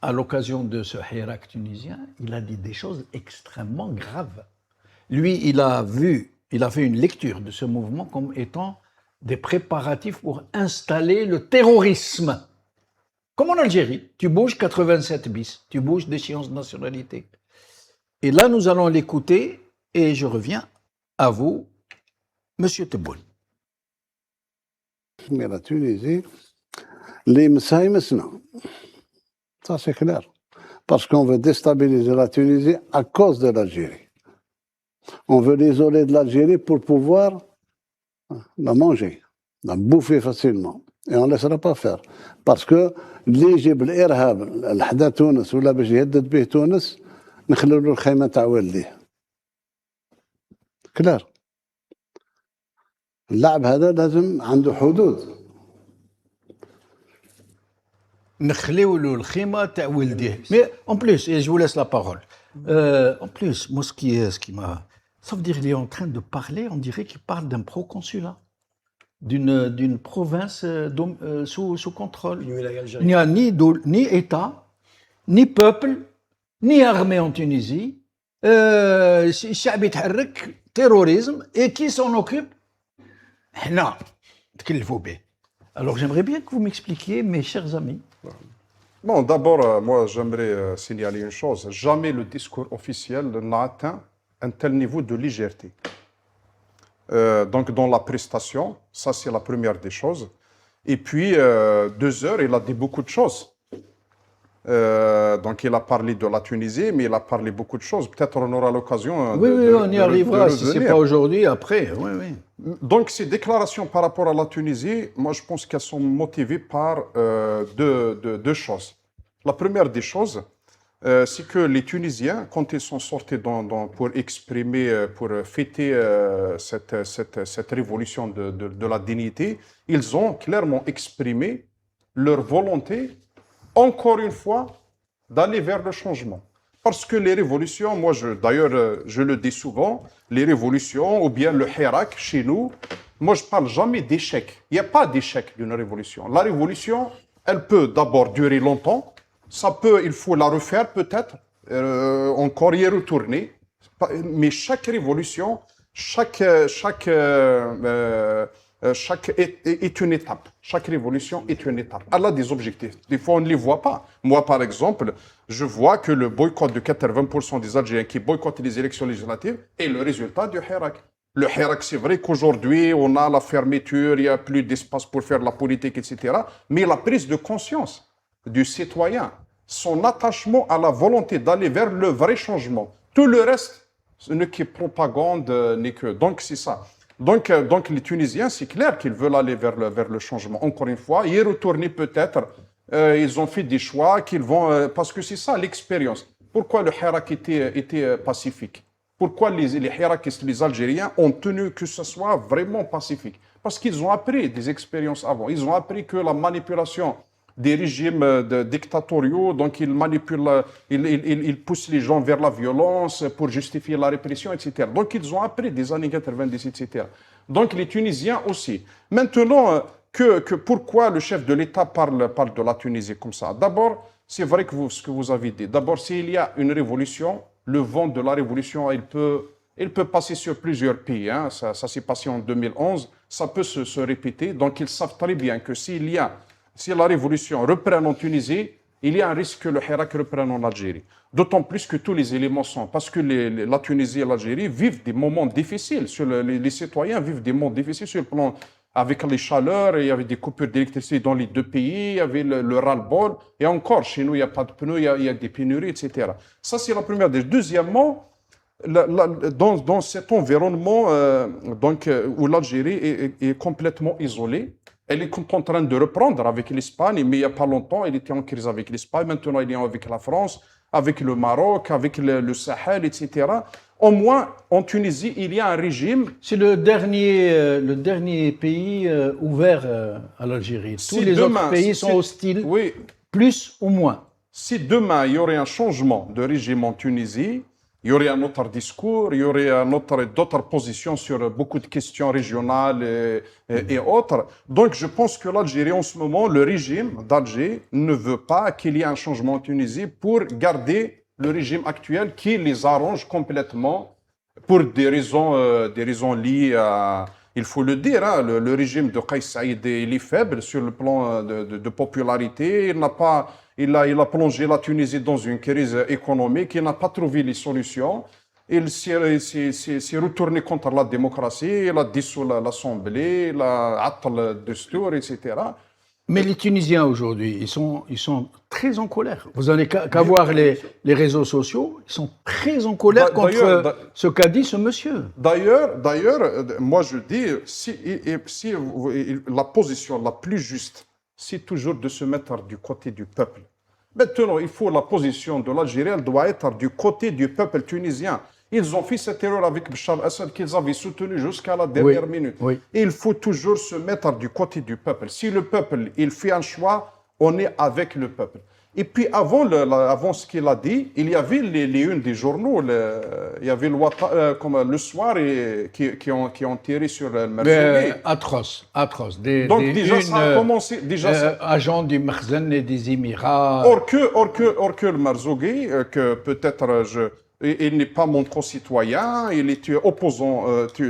à l'occasion de ce Hirak tunisien, il a dit des choses extrêmement graves. Lui, il a fait une lecture de ce mouvement comme étant des préparatifs pour installer le terrorisme. Comme en Algérie, tu bouges 87 bis, tu bouges d'échéance de nationalité. Et là, nous allons l'écouter et je reviens à vous, Monsieur Tebboune. Mais la Tunisie, les Messaïmesna, ça c'est clair. Parce qu'on veut déstabiliser la Tunisie à cause de l'Algérie. On veut l'isoler de l'Algérie pour pouvoir la manger, la bouffer facilement. Et on ne laissera pas faire. Parce que اللي يجيب الارهاب لحدا تونس ولا باش يهدد به تونس نخلوا له الخيمه تاع والديه. كلار. اللاعب هذا لازم عنده حدود. نخليو له الخيمه تاع ولديه. Mais en plus, et je vous laisse la parole. En plus, moi ce qui m'a, ça veut dire qu'il est en train de parler, on dirait qu'il parle d'un proconsulat, d'une province sous contrôle. Il n'y a ni État, ni peuple, ni armée en Tunisie. الشعب يتحرك terrorisme, et qui s'en occupe? حنا نتكلفوا به. Alors j'aimerais bien que vous m'expliquiez, mes chers amis. Bon, d'abord, moi, j'aimerais signaler une chose. Jamais le discours officiel n'a atteint un tel niveau de légèreté. Donc, dans la prestation, ça, c'est la première des choses. Et puis, 2 heures, il a dit beaucoup de choses. Donc, il a parlé de la Tunisie, mais il a parlé beaucoup de choses. Peut-être on aura l'occasion Oui, on y arrivera. Si ce n'est pas aujourd'hui, après. Oui, oui. Donc, ces déclarations par rapport à la Tunisie, moi, je pense qu'elles sont motivées par deux choses. La première des choses, c'est que les Tunisiens, quand ils sont sortis pour exprimer, pour fêter cette révolution de la dignité, ils ont clairement exprimé leur volonté, encore une fois, d'aller vers le changement. Parce que les révolutions, moi, d'ailleurs, je le dis souvent, les révolutions, ou bien le Hirak, chez nous, moi, je ne parle jamais d'échec. Il n'y a pas d'échec d'une révolution. La révolution, elle peut d'abord durer longtemps. Il faut la refaire peut-être, encore y retourner. Mais chaque révolution, chaque est une étape. Chaque révolution est une étape. Elle a des objectifs. Des fois, on ne les voit pas. Moi, par exemple, je vois que le boycott de 80% des Algériens qui boycottent les élections législatives est le résultat du Hirak. Le Hirak, c'est vrai qu'aujourd'hui, on a la fermeture, il n'y a plus d'espace pour faire la politique, etc. Mais la prise de conscience du citoyen, son attachement à la volonté d'aller vers le vrai changement. Tout le reste, ce n'est que propagande, n'est que... Donc, c'est ça. Donc, les Tunisiens, c'est clair qu'ils veulent aller vers le changement. Encore une fois, y retourner peut-être, ils ont fait des choix qu'ils vont... parce que c'est ça l'expérience. Pourquoi le Hirak était pacifique? Pourquoi les Hirakistes, les Algériens, ont tenu que ce soit vraiment pacifique? Parce qu'ils ont appris des expériences avant. Ils ont appris que la manipulation des régimes dictatoriaux, donc ils manipulent, ils poussent les gens vers la violence pour justifier la répression, etc. Donc ils ont appris des années 90, etc. Donc les Tunisiens aussi. Maintenant, pourquoi le chef de l'État parle de la Tunisie comme ça? D'abord, c'est vrai que ce que vous avez dit. D'abord, s'il y a une révolution, le vent de la révolution, il peut passer sur plusieurs pays. Hein. Ça s'est passé en 2011, ça peut se répéter. Donc ils savent très bien que si la révolution reprend en Tunisie, il y a un risque que le Hirak reprenne en Algérie. D'autant plus que tous les éléments sont. Parce que la Tunisie et l'Algérie vivent des moments difficiles. Les citoyens vivent des moments difficiles sur le plan. Avec les chaleurs, il y avait des coupures d'électricité dans les deux pays, il y avait le ras-le-bol. Et encore, chez nous, il n'y a pas de pneus, il y a des pénuries, etc. Ça, c'est la première des. Deuxièmement, dans cet environnement où l'Algérie est complètement isolée, elle est en train de reprendre avec l'Espagne, mais il n'y a pas longtemps, elle était en crise avec l'Espagne, maintenant elle est avec la France, avec le Maroc, avec le Sahel, etc. Au moins, en Tunisie, il y a un régime. C'est le dernier pays ouvert à l'Algérie. Tous les autres pays sont hostiles, oui, plus ou moins. Si demain, il y aurait un changement de régime en Tunisie, il y aurait un autre discours, il y aurait d'autres positions sur beaucoup de questions régionales et autres. Donc, je pense que l'Algérie, en ce moment, le régime d'Alger ne veut pas qu'il y ait un changement en Tunisie pour garder le régime actuel qui les arrange complètement pour des raisons liées à, il faut le dire, hein, le régime de Kais Saïd, il est faible sur le plan de popularité. Il a plongé la Tunisie dans une crise économique. Il n'a pas trouvé les solutions. Il s'est retourné contre la démocratie. Il a dissous l'Assemblée, il a atteint le Destour, etc. Mais les Tunisiens aujourd'hui, ils sont très en colère. Vous n'avez qu'à voir les réseaux sociaux, ils sont très en colère contre ce qu'a dit ce monsieur. D'ailleurs, moi je dis, si la position la plus juste, c'est toujours de se mettre du côté du peuple. Maintenant, la position de l'Algérie, elle doit être du côté du peuple tunisien. Ils ont fait cette erreur avec Bachar al-Assad qu'ils avaient soutenu jusqu'à la dernière minute. Oui. Il faut toujours se mettre du côté du peuple. Si le peuple il fait un choix, on est avec le peuple. Et puis avant ce qu'il a dit, il y avait les unes des journaux, il y avait le soir qui ont tiré sur le Merzougi. Atroce. Donc déjà ça a commencé. Agents du Merzougi et des Émirats. Or que le Merzougi, que peut-être il n'est pas mon concitoyen, il est opposant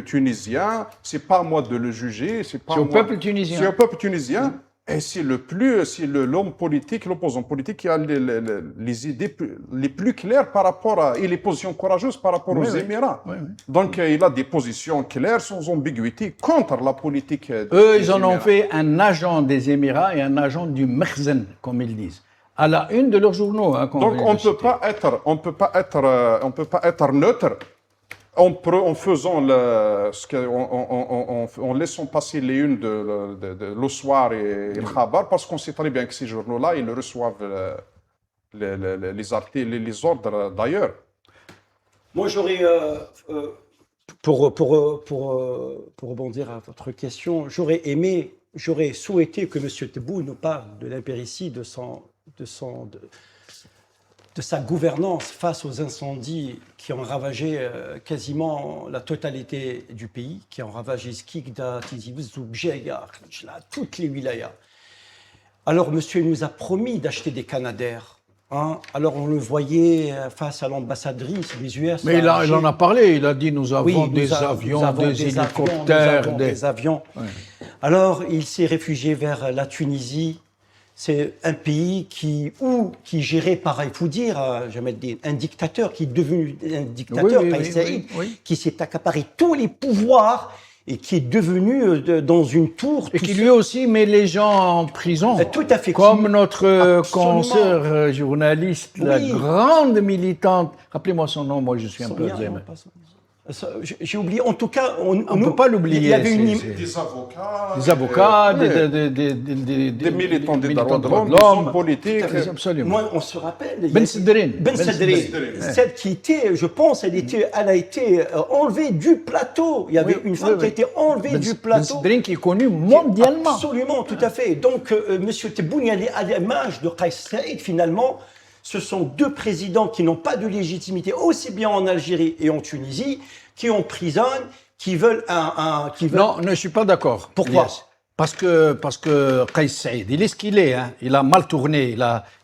tunisien, c'est pas à moi de le juger, c'est au peuple tunisien. C'est au peuple tunisien. Et c'est l'homme politique, l'opposant politique qui a les idées les plus claires par rapport et les positions courageuses par rapport aux Émirats. Oui. Donc il a des positions claires, sans ambiguïté, contre la politique Eux, ils en ont fait un agent des Émirats et un agent du Merzougi, comme ils disent. À la une de leurs journaux. Hein, donc on peut pas être neutre en faisant en laissant passer les unes de Le Soir et le Khabar, parce qu'on sait très bien que ces journaux-là, ils reçoivent les ordres d'ailleurs. Moi, j'aurais, pour rebondir à votre question, j'aurais souhaité que M. Tebboune nous parle de l'impéritie de sa gouvernance face aux incendies qui ont ravagé quasiment la totalité du pays, qui ont ravagé Skikda, Tizi Ouzou, Bjaya, toutes les wilayas. Alors, monsieur nous a promis d'acheter des Canadair. Hein. Alors, on le voyait face à l'ambassadrice des US. Mais il en a parlé, il a dit nous avons des avions, des hélicoptères. Des avions. Oui. Alors, il s'est réfugié vers la Tunisie. C'est un pays qui est géré par, il faut dire, un dictateur qui est devenu un dictateur, qui s'est accaparé tous les pouvoirs et qui est devenu dans une tour. Et qui lui aussi met les gens en prison. Tout à fait. Comme notre consoeur journaliste, la grande militante. Rappelez-moi son nom, moi je suis un peu Alzheimer. J'ai oublié, en tout cas, On ne peut pas l'oublier. Il y avait une Des avocats. Des avocats, ouais, des militants des droits de l'homme, des hommes politiques. Absolument. Moi, on se rappelle. il y Ben avait- Sedrine. Ben Sedrine. Celle qui était, je pense, elle a été enlevée du plateau. Il y avait une femme qui a été enlevée du Ben plateau. Sedrine qui est connu mondialement. Absolument, tout à fait. Donc, M. Tebboune, à l'image de Kais Saïd, finalement, ce sont deux présidents qui n'ont pas de légitimité, aussi bien en Algérie et en Tunisie, qui emprisonnent, qui veulent Non, je ne suis pas d'accord. Pourquoi? Ilyas. Parce que Kais Saïd, il est ce qu'il est. Hein. Il a mal tourné.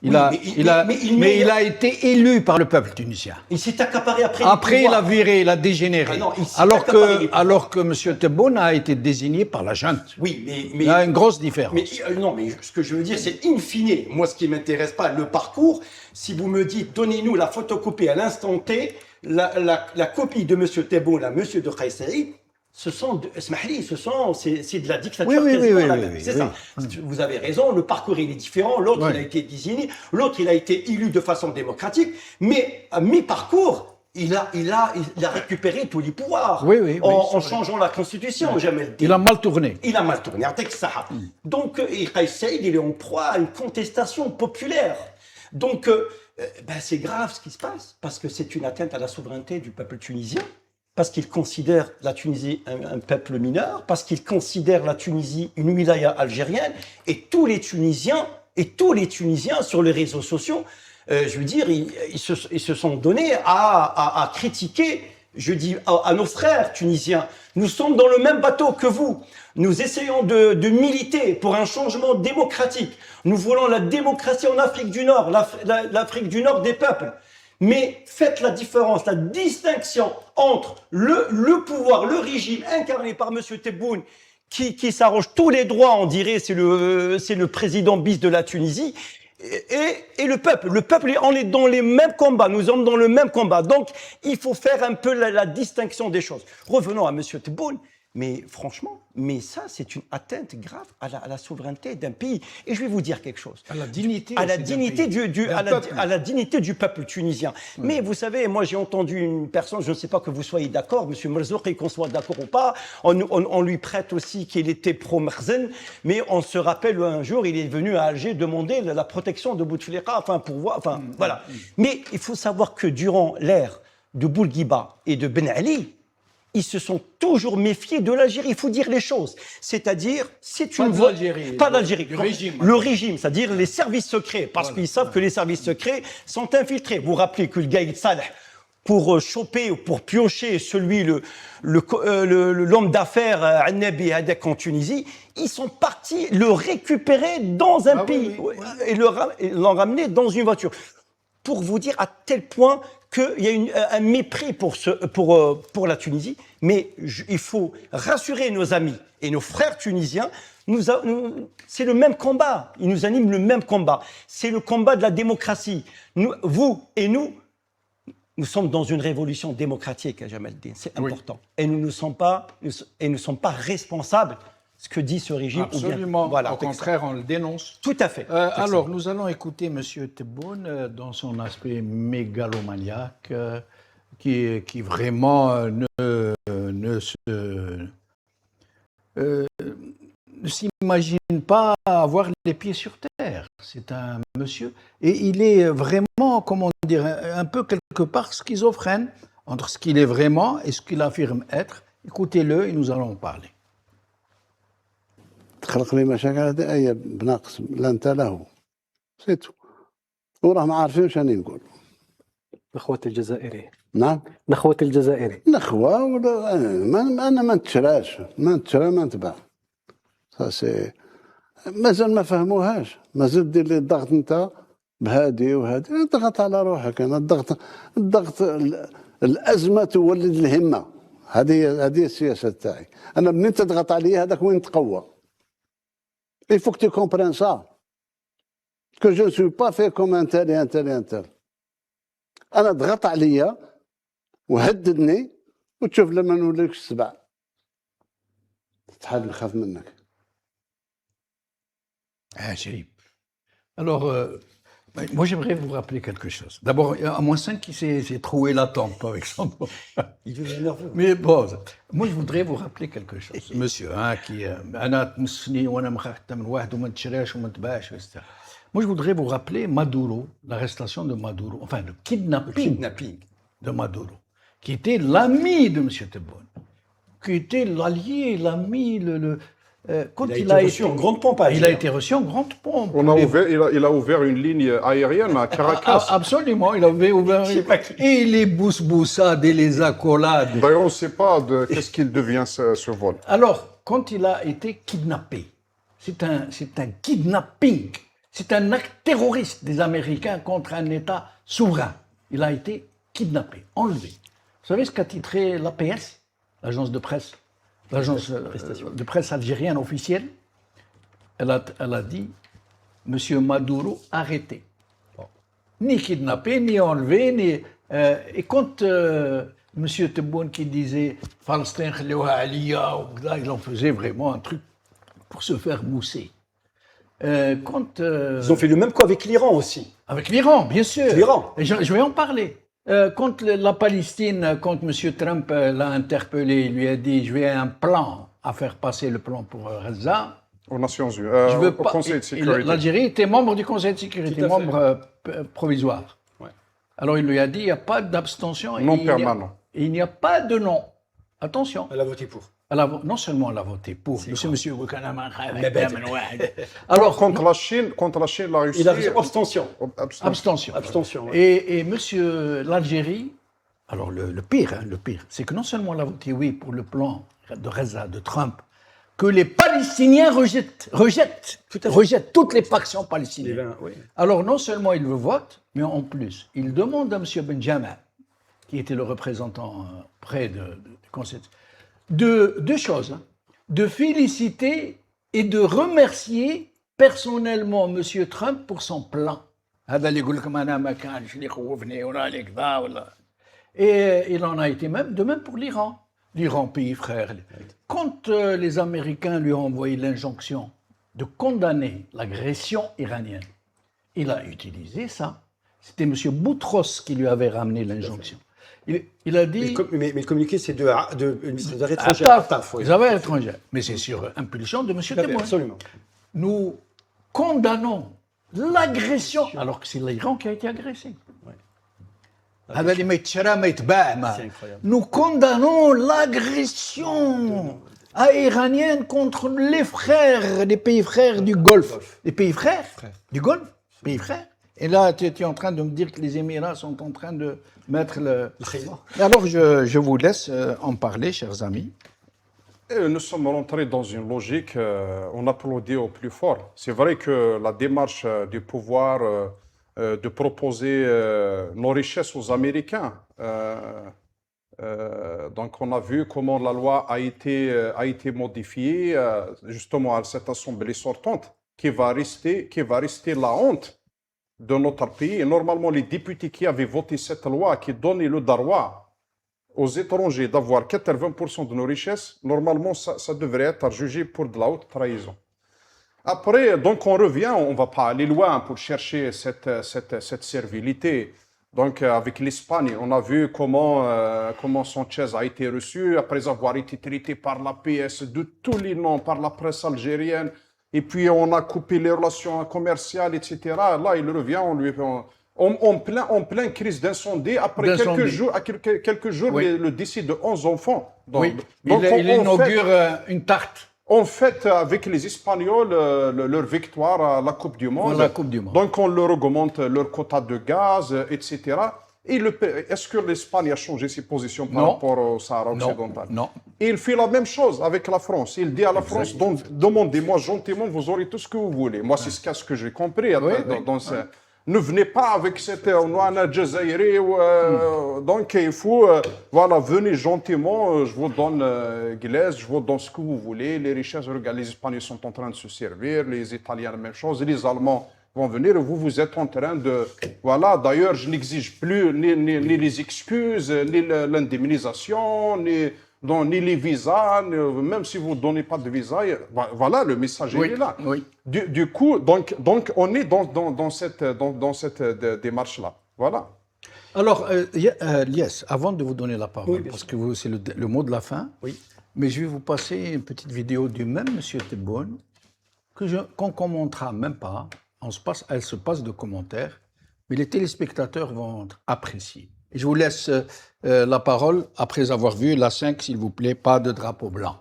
Mais il a été élu par le peuple tunisien. Il s'est accaparé après. Après, il a viré, il a dégénéré. Ah non, il s'est accaparé. Alors que M. Tebboune a été désigné par la junte. Oui, Il y a une grosse différence. non, mais ce que je veux dire, c'est in fine. Moi, ce qui m'intéresse pas, le parcours. Si vous me dites, donnez-nous la photocopie à l'instant T, la copie de M. Tebboune à M. de Kais Saïd, c'est de la dictature. Oui, C'est ça. Vous avez raison, le parcours il est différent. L'autre, il a été désigné. L'autre, il a été élu de façon démocratique. Mais à mi-parcours, il a récupéré tous les pouvoirs en changeant la constitution. Il a mal tourné. Il a mal tourné. Donc, Kais Saïd, il est en proie à une contestation populaire. Donc, c'est grave ce qui se passe, parce que c'est une atteinte à la souveraineté du peuple tunisien, parce qu'il considère la Tunisie un peuple mineur, parce qu'il considère la Tunisie une wilaya algérienne, et tous les Tunisiens sur les réseaux sociaux, je veux dire, ils se sont donnés à critiquer, je dis, à nos frères tunisiens. Nous sommes dans le même bateau que vous. Nous essayons de militer pour un changement démocratique. Nous voulons la démocratie en Afrique du Nord, l'Afrique du Nord des peuples. Mais faites la différence, la distinction entre le pouvoir, le régime incarné par M. Tebboune, qui s'arroge tous les droits, on dirait, c'est le président bis de la Tunisie, et le peuple. Le peuple, on est dans les mêmes combats, nous sommes dans le même combat. Donc, il faut faire un peu la distinction des choses. Revenons à M. Tebboune. Mais franchement, ça, c'est une atteinte grave à la souveraineté d'un pays. Et je vais vous dire quelque chose. À la dignité. À la dignité du peuple tunisien. Oui. Mais vous savez, moi, j'ai entendu une personne, je ne sais pas que vous soyez d'accord, M. Merzouk, qu'on soit d'accord ou pas, on lui prête aussi qu'il était pro-Merzen, mais on se rappelle un jour, il est venu à Alger demander la protection de Bouteflika, voilà. Mais il faut savoir que durant l'ère de Bourguiba et de Ben Ali, ils se sont toujours méfiés de l'Algérie. Il faut dire les choses. C'est-à-dire, c'est une voie. Pas d'Algérie. Du régime. Le régime, c'est-à-dire les services secrets. Parce qu'ils savent que les services secrets sont infiltrés. Vous vous rappelez que le Gaïd Saleh, pour choper ou pour piocher l'homme d'affaires Annabi Hadek en Tunisie, ils sont partis le récupérer dans un pays et l'ont ramené dans une voiture. Pour vous dire à tel point qu'il y a un mépris pour la Tunisie, mais il faut rassurer nos amis et nos frères tunisiens, c'est le même combat, ils nous animent le même combat, c'est le combat de la démocratie. Vous et nous sommes dans une révolution démocratique, à Jamal Din, c'est important. Et nous ne sommes pas responsables ce que dit ce régime. Absolument, au contraire, on le dénonce. Tout à fait. Alors, nous allons écouter M. Tebboune dans son aspect mégalomaniaque, qui vraiment ne s'imagine pas avoir les pieds sur terre. C'est un monsieur, et il est vraiment, comment dire, un peu quelque part schizophrène entre ce qu'il est vraiment et ce qu'il affirme être. Écoutez-le et nous allons en parler. تخلق لي مشاكل هذه أي بناقص لا أنت له سيتو وراهم عارفين واش راني نقول. نخوة الجزائري. نعم. نخوة الجزائري. نخوة ولا أنا ما نتشراش ما نتشرى ما نتباع. سي مازال ما فهموهاش مازال دير لي الضغط أنت بهادي وهادي اضغط على روحك. أنا الضغط الأزمة تولد الهمة. هذه السياسة تاعي. أنا منين تضغط عليا هذاك وين نتقوى. Il faut que tu comprennes ça. Que je ne suis pas fait comme un tel et un tel et un tel. أنا ضغط عليا وهددني وتشوف لما نوليك السبع. تحب نخاف منك. عجيب. Alors, Moi, j'aimerais vous rappeler quelque chose. D'abord, il y a un moins 5 qui s'est troué la tempe avec son nom. Il devient nerveux. Mais bon, moi, je voudrais vous rappeler quelque chose. Monsieur, hein, qui... Moi, je voudrais vous rappeler Maduro, l'arrestation de Maduro, enfin, le kidnapping de Maduro, qui était l'ami de M. Tebboune, qui était l'allié, l'ami, quand Il a été reçu en grande pompe à Il a Alger. été reçu en grande pompe. Il a ouvert une ligne aérienne à Caracas. Absolument, il avait ouvert. Je sais pas qui. Et les bousboussades et les accolades. D'ailleurs, on ne sait pas de qu'est-ce qu'il devient ce vol. Alors, quand il a été kidnappé, c'est un kidnapping, c'est un acte terroriste des Américains contre un État souverain. Il a été kidnappé, enlevé. Vous savez ce qu'a titré l'APS, l'agence de presse, l'agence de presse algérienne officielle? Elle a dit Monsieur Maduro arrêté. Ni kidnappé, ni enlevé, ni. Et quand Monsieur Tebboune qui disait Palestine, il en faisait vraiment un truc pour se faire mousser. Quand, Ils ont fait le même coup avec l'Iran aussi. avec l'Iran, bien sûr. L'Iran. Et je vais en parler. Quand la Palestine, quand M. Trump l'a interpellé, il lui a dit je vais un plan à faire passer le plan pour Gaza. Aux Nations Unies, Je veux au pas. Conseil de sécurité. L'Algérie était membre du Conseil de sécurité, Tout à fait. membre provisoire. Ouais. Alors il lui a dit il n'y a pas d'abstention. Non et il n'y a- permanent. Et il n'y a pas de non. Attention. Elle a voté pour. Non seulement elle a voté pour. Monsieur Alors, Alors, contre la Chine, la Russie. Il a fait abstention. abstention. Abstention. Ouais. Et monsieur l'Algérie, alors le pire, c'est que non seulement elle a voté oui pour le plan de Gaza de Trump, que les Palestiniens rejettent toutes les factions palestiniennes. Oui. Alors non seulement ils le votent, mais en plus, ils demandent à M. Benjamin, qui était le représentant près du Conseil, deux choses, hein, de féliciter et de remercier personnellement M. Trump pour son plan. Et il en a été même, de même pour l'Iran. L'Iran, pays frère. Quand les Américains lui ont envoyé l'injonction de condamner l'agression iranienne, il a utilisé ça. C'était M. Boutros qui lui avait ramené l'injonction. Il a dit... Mais le communiqué, c'est de ministre des Affaires Attaf, étrangères. Attaf, oui. les affaires étrangères. Mais c'est sur impulsion de M. Tout à fait, Tebboune. absolument. Nous condamnons l'agression, alors que c'est l'Iran qui a été agressé. هذا اللي ما يتشرى ما يتباع ما. C'est incroyable. Nous condamnons l'agression iranienne contre les frères, les pays frères du Golfe. Les pays frères du Golfe, pays frères. Et là, tu es en train de me dire que les Émirats sont en train de mettre le... Alors, je vous laisse en parler, chers amis. Et nous sommes rentrés dans une logique, on applaudit au plus fort. C'est vrai que la démarche du pouvoir de proposer nos richesses aux Américains, donc on a vu comment la loi a été modifiée justement à cette assemblée sortante, qui va rester la honte de notre pays. Et normalement, les députés qui avaient voté cette loi, qui donnait le droit aux étrangers d'avoir 80% de nos richesses, normalement, ça devrait être jugé pour de la haute trahison. Après, donc on revient, on ne va pas aller loin pour chercher cette servilité. Donc avec l'Espagne, on a vu comment Sanchez a été reçu, après avoir été traité par la PS de tous les noms, par la presse algérienne, et puis on a coupé les relations commerciales, etc. Là, il revient, en plein crise d'incendie, après quelques jours, Oui. le décès de 11 enfants. Donc, Oui, donc il inaugure une tarte. on fête avec les Espagnols leur victoire à la Coupe du Monde. La Coupe du Monde. Donc on leur augmente leur quota de gaz, etc. Et est-ce que l'Espagne a changé ses positions par Non. rapport au Sahara occidental? Non. Et il fait la même chose avec la France. Il dit à la France, demandez-moi gentiment, vous aurez tout ce que vous voulez. Moi, c'est ce que j'ai compris. Ne venez pas avec cette on a un Algérie, donc il faut voilà, venez gentiment, je vous donne glaise, je vous donne ce que vous voulez, les richesses, regardez, les Espagnols sont en train de se servir, les Italiens la même chose, les Allemands vont venir et vous êtes en train de voilà, d'ailleurs je n'exige plus ni les excuses, ni l'indemnisation, ni ni les visas, même si vous ne donnez pas de visa, voilà, le message il est là. Oui. Du coup, donc on est dans cette démarche-là. Voilà. Alors, Lies, avant de vous donner la parole, parce que c'est le mot de la fin, mais je vais vous passer une petite vidéo du même M. Tebboune qu'on ne commentera même pas. Elle se passe de commentaires, mais les téléspectateurs vont apprécier. Et je vous laisse la parole après avoir vu la 5, s'il vous plaît, pas de drapeau blanc.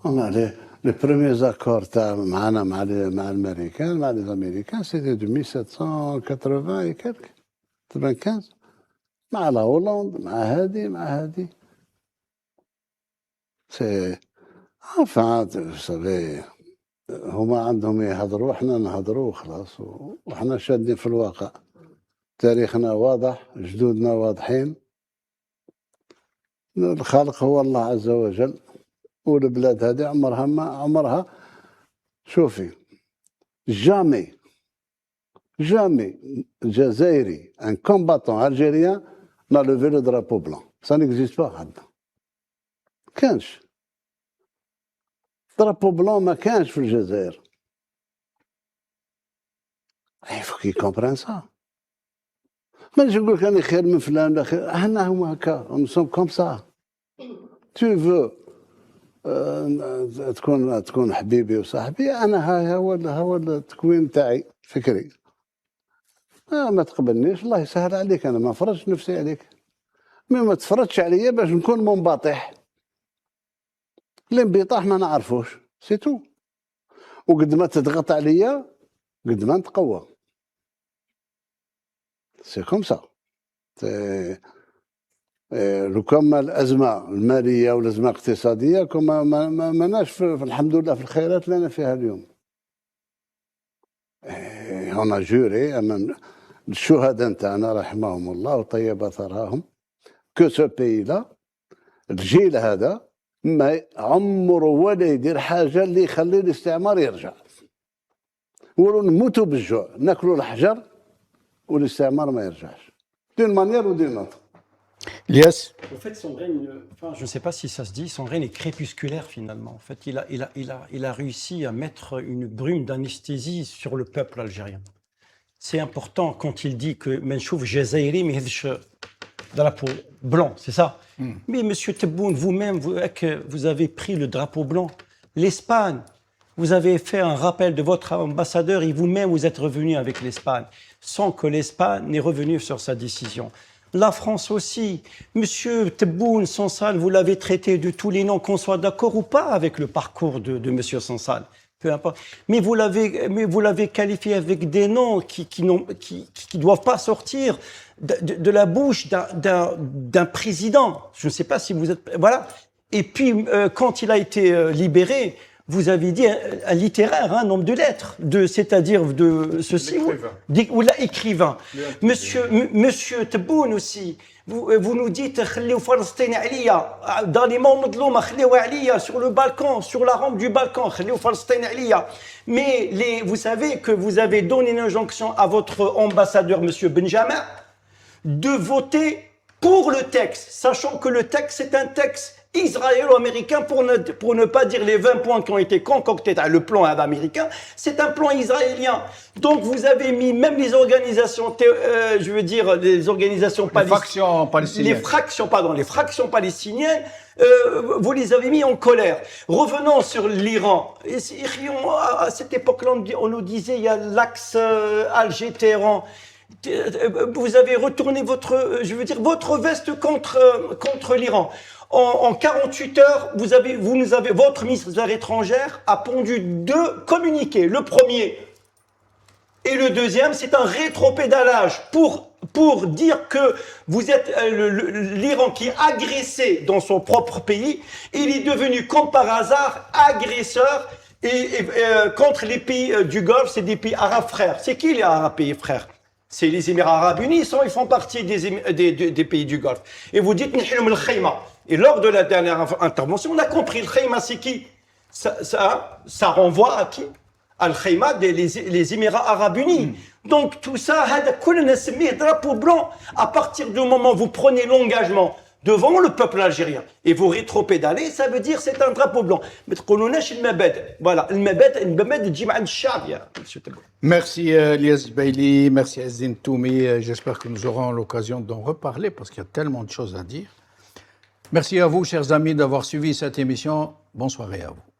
On a les premiers accords مع les Américains, c'était de 1780 et quelques, 95. مع la Hollande, مع هذه. C'est enfin, vous savez, هما عندهم يهضروا احنا نهضروا وخلاص وحنا شادين في الواقع. تاريخنا واضح، جدودنا واضحين. الخالق هو الله عز وجل. والبلاد هذه عمرها شوفي jamais جزائري un combattant algérien n'a levé le drapeau blanc. Ça n'existe pas عندنا. كانش drapeau blanc ما كانش في الجزائر. Il faut qu'ils comprennent ça. ما نجي نقول لك أنا خير من فلان لا خير، احنا هما هكا، nous sommes comme ça. Tu veux تكون حبيبي وصاحبي، انا هو التكوين تاعي فكري. ما تقبلنيش الله يسهل عليك، انا ما فرضش نفسي عليك، ما تفرضش عليا باش نكون منبطح. الانبطاح ما نعرفوش سي تو، وقد ما تضغط عليا قد ما نتقوى. سي كوم سا. لو كان الازمه الماليه والازمه الاقتصاديه كما ماناش في الحمد لله في الخيرات اللي انا فيها اليوم. هنا جوري امام الشهداء نتاعنا رحمهم الله وطيب ثراهم كو سو بي لا، الجيل هذا ما عمره ولا يدير حاجه اللي يخلي الاستعمار يرجع، ولو نموتوا بالجوع ناكلوا الحجر والاستعمار ما يرجعش دون مانيير ودون اوتر. Lies. En fait, son règne, enfin, je ne sais pas si ça se dit, son règne est crépusculaire finalement. En fait, il a réussi à mettre une brume d'anesthésie sur le peuple algérien. C'est important quand il dit que Menchouf Jazairi mais drapeau blanc, c'est ça. Mais Monsieur Tebboune, vous-même, vous avez pris le drapeau blanc. L'Espagne, vous avez fait un rappel de votre ambassadeur et vous-même, vous êtes revenu avec l'Espagne, sans que l'Espagne n'ait revenu sur sa décision. La France aussi. Monsieur Tebboune, Sansal, vous l'avez traité de tous les noms, qu'on soit d'accord ou pas avec le parcours de Monsieur Sansal. Peu importe. Mais vous l'avez qualifié avec des noms qui doivent pas sortir de la bouche d'un président. Je ne sais pas si vous êtes... Voilà. Et puis, quand il a été libéré, vous avez dit un littéraire, un homme de lettres, c'est-à-dire de ceci, ou l'écrivain. Monsieur Tebboune aussi, vous nous dites dans les mots sur le balcon, sur la rampe du balcon, mais vous savez que vous avez donné une injonction à votre ambassadeur, Monsieur Benjamin, de voter pour le texte, sachant que le texte c'est un texte israélo-américain, pour ne pas dire les 20 points qui ont été concoctés, le plan américain, c'est un plan israélien. Donc vous avez mis même les organisations, les organisations palestiniennes, les fractions palestiniennes, vous les avez mis en colère. Revenons sur l'Iran. À cette époque-là, on nous disait il y a l'axe Alger-Téhéran. Vous avez retourné votre veste contre l'Iran. En 48 heures, votre ministre des Affaires étrangères a pondu 2 communiqués. Le premier et le deuxième, c'est un rétropédalage pour dire que vous êtes l'Iran qui est agressé dans son propre pays. Il est devenu, comme par hasard, agresseur contre les pays du Golfe, c'est des pays arabes frères. C'est qui les arabes pays frères? C'est les Émirats arabes unis, ils font partie des pays du Golfe. Et vous dites, et lors de la dernière intervention, on a compris, le Khayma c'est qui? Ça renvoie à qui? Al Khayma les Émirats arabes unis. Donc tout ça, drapeau blanc, à partir du moment où vous prenez l'engagement devant le peuple algérien. Et vous rétropédalez, ça veut dire c'est un drapeau blanc. Mais تقولوناش المبادئ. Voilà, المبادئ تجي مع الشعب يا monsieur Tebboune. Merci Elias Bailey, merci Azdin Toumi. J'espère que nous aurons l'occasion d'en reparler parce qu'il y a tellement de choses à dire. Merci à vous, chers amis, d'avoir suivi cette émission. Bonne soirée à vous.